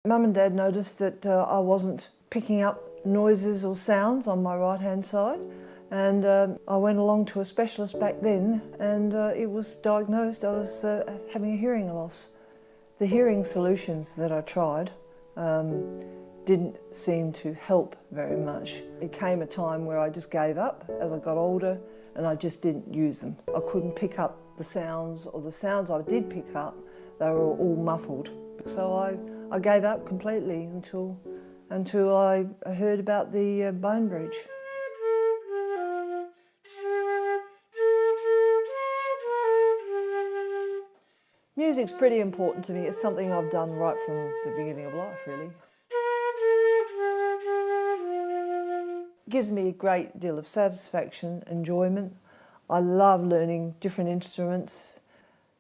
Mum and Dad noticed that I wasn't picking up noises or sounds on my right-hand side, and I went along to a specialist back then, and it was diagnosed I was having a hearing loss. The hearing solutions that I tried didn't seem to help very much. It came a time where I just gave up as I got older, and I just didn't use them. I couldn't pick up the sounds, or the sounds I did pick up, they were all muffled. So I gave up completely until I heard about the Bonebridge. Music's pretty important to me. It's something I've done right from the beginning of life, really. It gives me a great deal of satisfaction, enjoyment. I love learning different instruments.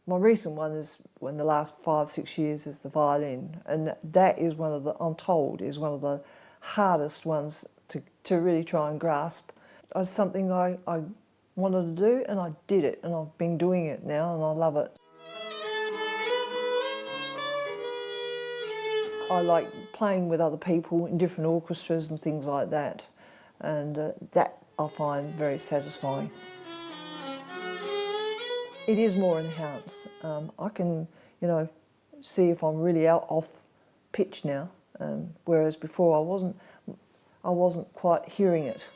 My recent one is, in the last 5-6 years, is the violin, and that is one of the, I'm told, is one of the hardest ones to really try and grasp. It's something I wanted to do, and I did it, and I've been doing it now, and I love it. I like playing with other people in different orchestras and things like that, and that I find very satisfying. It is more enhanced. I can, see if I'm really off pitch now, whereas before I wasn't quite hearing it.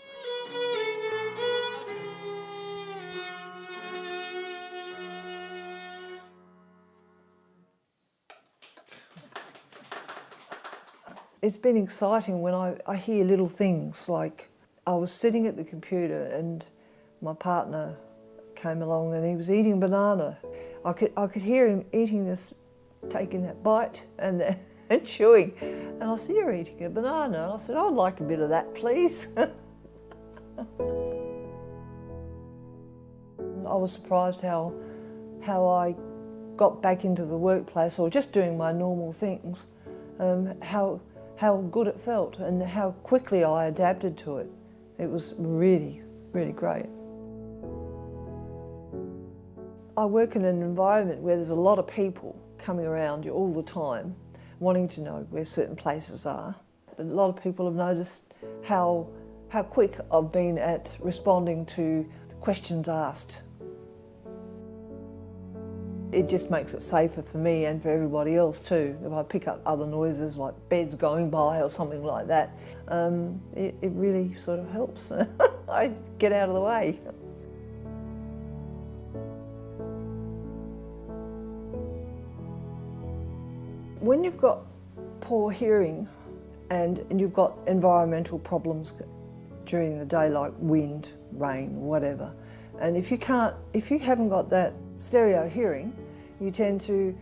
It's been exciting when I hear little things, like I was sitting at the computer and my partner came along and he was eating a banana. I could hear him eating this, taking that bite and chewing. And I said, "You're eating a banana." And I said, "I'd like a bit of that, please." I was surprised how I got back into the workplace, or just doing my normal things, how good it felt and how quickly I adapted to it. It was really, really great. I work in an environment where there's a lot of people coming around you all the time, wanting to know where certain places are. A lot of people have noticed how quick I've been at responding to the questions asked. It just makes it safer for me and for everybody else too. If I pick up other noises like beds going by or something like that, it really sort of helps. I get out of the way. When you've got poor hearing and you've got environmental problems during the day, like wind, rain, whatever, and if you haven't got that stereo hearing, you tend to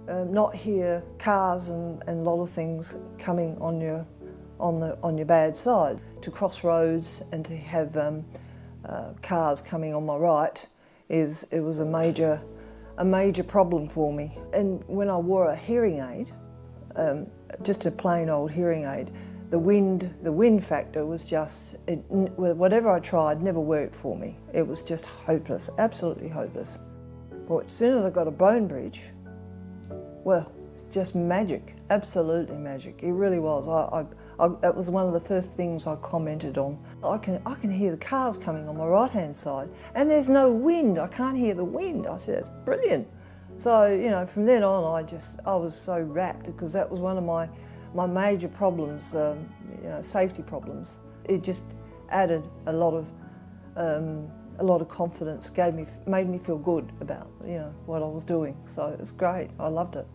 not hear cars and a lot of things coming on your bad side. To cross roads and to have cars coming on my right it was a major problem for me. And when I wore a hearing aid, just a plain old hearing aid, the wind factor was just, whatever I tried never worked for me. It was just hopeless, absolutely hopeless. Well, as soon as I got a Bonebridge, well, it's just magic, absolutely magic. It really was. That was one of the first things I commented on. I can hear the cars coming on my right-hand side, and there's no wind. I can't hear the wind. I said, "That's brilliant." So, from then on, I was so rapt, because that was one of my major problems, safety problems. It just added a lot of confidence, made me feel good about what I was doing. So it was great. I loved it.